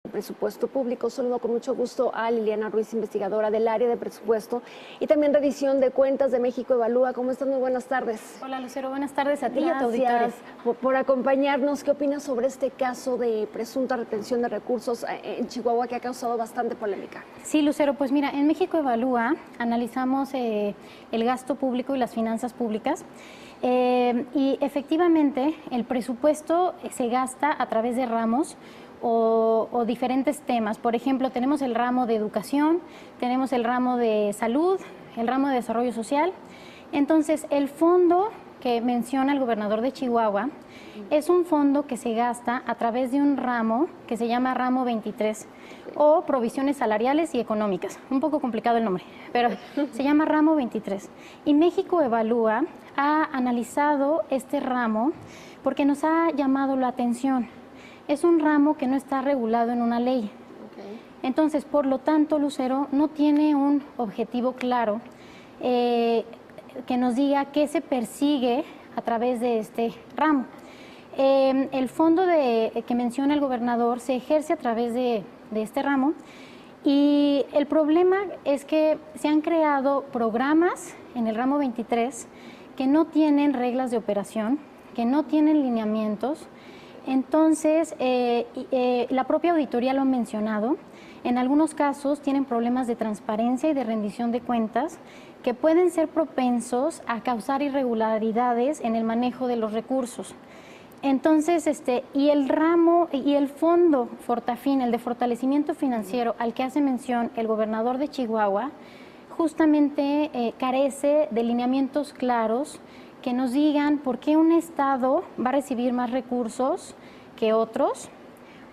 Presupuesto Público. Saludo con mucho gusto a Liliana Ruiz, investigadora del área de presupuesto y también revisión de cuentas de México Evalúa. ¿Cómo estás? Muy buenas tardes. Hola Lucero, buenas tardes a ti y a tu auditorio. Gracias por acompañarnos. ¿Qué opinas sobre este caso de presunta retención de recursos en Chihuahua que ha causado bastante polémica? Sí, Lucero, pues mira, en México Evalúa analizamos el gasto público y las finanzas públicas. Y efectivamente el presupuesto se gasta a través de ramos o diferentes temas. Por ejemplo, tenemos el ramo de educación, tenemos el ramo de salud, el ramo de desarrollo social. Entonces, el fondo que menciona el gobernador de Chihuahua es un fondo que se gasta a través de un ramo que se llama ramo 23 o provisiones salariales y económicas. Un poco complicado el nombre, pero se llama ramo 23. Y México Evalúa ha analizado este ramo porque nos ha llamado la atención. Es un ramo que no está regulado en una ley. Entonces, por lo tanto, Lucero, no tiene un objetivo claro que nos diga qué se persigue a través de este ramo. El fondo que menciona el gobernador se ejerce a través de este ramo y el problema es que se han creado programas en el ramo 23 que no tienen reglas de operación, que no tienen lineamientos. Entonces, la propia auditoría lo ha mencionado, en algunos casos tienen problemas de transparencia y de rendición de cuentas que pueden ser propensos a causar irregularidades en el manejo de los recursos. Entonces, y el ramo y el fondo Fortafin, el de fortalecimiento financiero al que hace mención el gobernador de Chihuahua, justamente carece de lineamientos claros que nos digan por qué un estado va a recibir más recursos que otros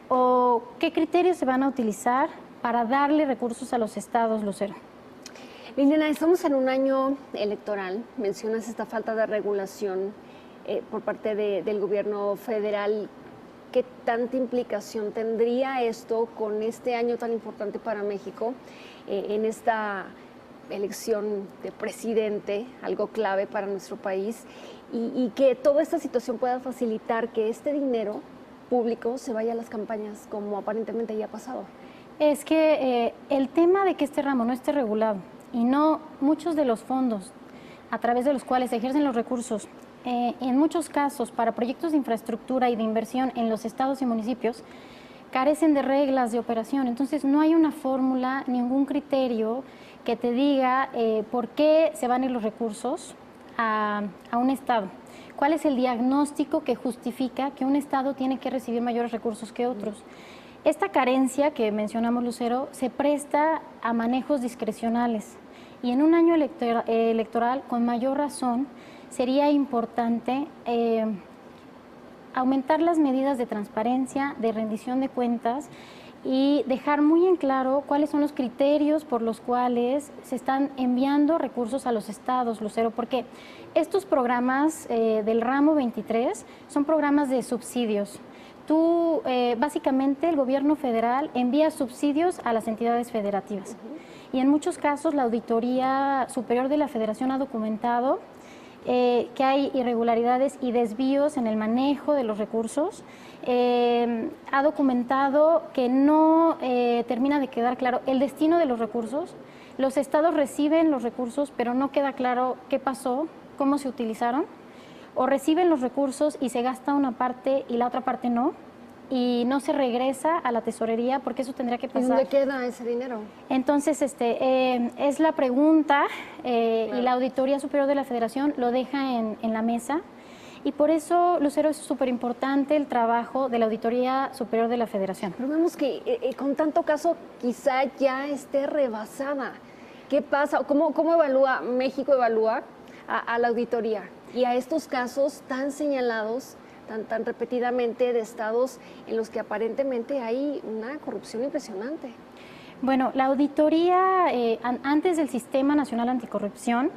o qué criterios se van a utilizar para darle recursos a los estados, Lucero. Liliana, estamos en un año electoral. Mencionas esta falta de regulación por parte del gobierno federal. ¿Qué tanta implicación tendría esto con este año tan importante para México en esta elección de presidente, algo clave para nuestro país, y que toda esta situación pueda facilitar que este dinero público se vaya a las campañas como aparentemente ya ha pasado? Es que el tema de que este ramo no esté regulado y no muchos de los fondos a través de los cuales se ejercen los recursos, en muchos casos para proyectos de infraestructura y de inversión en los estados y municipios, carecen de reglas de operación. Entonces no hay una fórmula, ningún criterio que te diga por qué se van a ir los recursos a un estado. ¿Cuál es el diagnóstico que justifica que un estado tiene que recibir mayores recursos que otros? Esta carencia que mencionamos, Lucero, se presta a manejos discrecionales y en un año electoral, con mayor razón, sería importante aumentar las medidas de transparencia, de rendición de cuentas y dejar muy en claro cuáles son los criterios por los cuales se están enviando recursos a los estados, Lucero, porque estos programas del ramo 23 son programas de subsidios. Tú, básicamente, el gobierno federal envía subsidios a las entidades federativas. Y en muchos casos la Auditoría Superior de la Federación ha documentado que hay irregularidades y desvíos en el manejo de los recursos. Ha documentado que no termina de quedar claro el destino de los recursos. Los estados reciben los recursos, pero no queda claro qué pasó, cómo se utilizaron. O reciben los recursos y se gasta una parte y la otra parte no, y no se regresa a la tesorería porque eso tendría que pasar. ¿Y dónde queda ese dinero? Entonces, es la pregunta claro. Y la Auditoría Superior de la Federación lo deja en la mesa y por eso, Lucero, es súper importante el trabajo de la Auditoría Superior de la Federación. Pero vemos que con tanto caso quizá ya esté rebasada. ¿Qué pasa? ¿Cómo evalúa México Evalúa a la auditoría y a estos casos tan señalados, tan repetidamente, de estados en los que aparentemente hay una corrupción impresionante? Bueno, la auditoría antes del Sistema Nacional Anticorrupción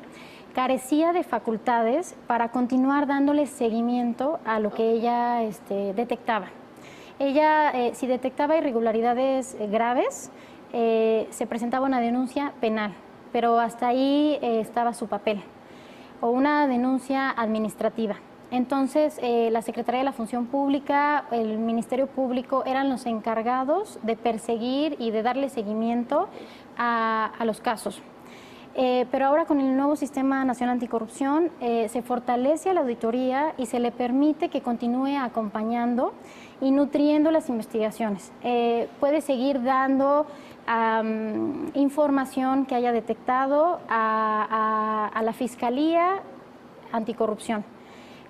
carecía de facultades para continuar dándole seguimiento a lo que ella detectaba. Ella, si detectaba irregularidades graves, se presentaba una denuncia penal, pero hasta ahí estaba su papel, o una denuncia administrativa. Entonces, la Secretaría de la Función Pública, el Ministerio Público eran los encargados de perseguir y de darle seguimiento a los casos. Pero ahora con el nuevo Sistema Nacional Anticorrupción se fortalece a la auditoría y se le permite que continúe acompañando y nutriendo las investigaciones. Puede seguir dando información que haya detectado a la Fiscalía Anticorrupción,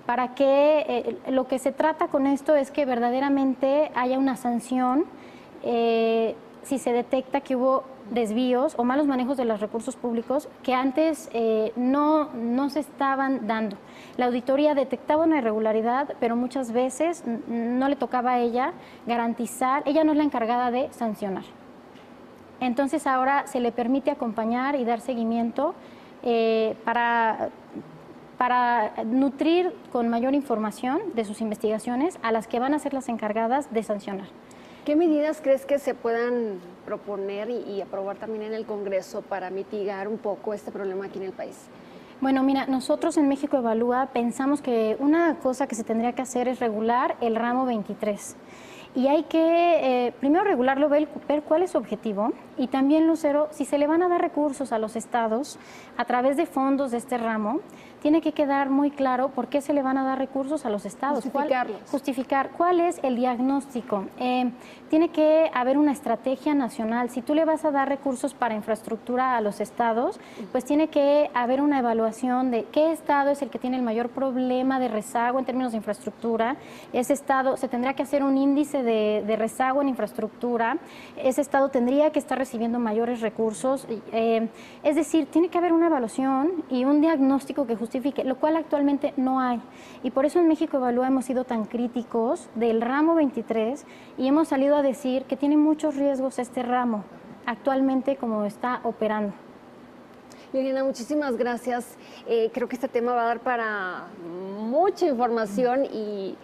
para que lo que se trata con esto es que verdaderamente haya una sanción si se detecta que hubo desvíos o malos manejos de los recursos públicos que antes no se estaban dando. La auditoría detectaba una irregularidad, pero muchas veces no le tocaba a ella garantizar, ella no es la encargada de sancionar. Entonces ahora se le permite acompañar y dar seguimiento para nutrir con mayor información de sus investigaciones a las que van a ser las encargadas de sancionar. ¿Qué medidas crees que se puedan proponer y aprobar también en el Congreso para mitigar un poco este problema aquí en el país? Bueno, mira, nosotros en México Evalúa pensamos que una cosa que se tendría que hacer es regular el ramo 23. Y hay que primero regularlo, ver cuál es su objetivo, y también, Lucero, si se le van a dar recursos a los estados a través de fondos de este ramo, tiene que quedar muy claro por qué se le van a dar recursos a los estados. Justificar cuál es el diagnóstico. Tiene que haber una estrategia nacional. Si tú le vas a dar recursos para infraestructura a los estados, pues tiene que haber una evaluación de qué estado es el que tiene el mayor problema de rezago en términos de infraestructura. Ese estado, se tendrá que hacer un índice de rezago en infraestructura. Ese estado tendría que estar recibiendo mayores recursos. Es decir, tiene que haber una evaluación y un diagnóstico que justifique, lo cual actualmente no hay. Y por eso en México Evalúa hemos sido tan críticos del ramo 23 y hemos salido a decir que tiene muchos riesgos este ramo actualmente como está operando. Liliana, muchísimas gracias. Creo que este tema va a dar para mucha información y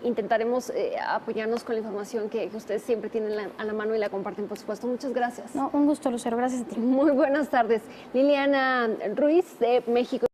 intentaremos apoyarnos con la información que ustedes siempre tienen a la mano y la comparten, por supuesto. Muchas gracias. No, un gusto, Lucero. Gracias a ti. Muy buenas tardes. Liliana Ruiz, de México.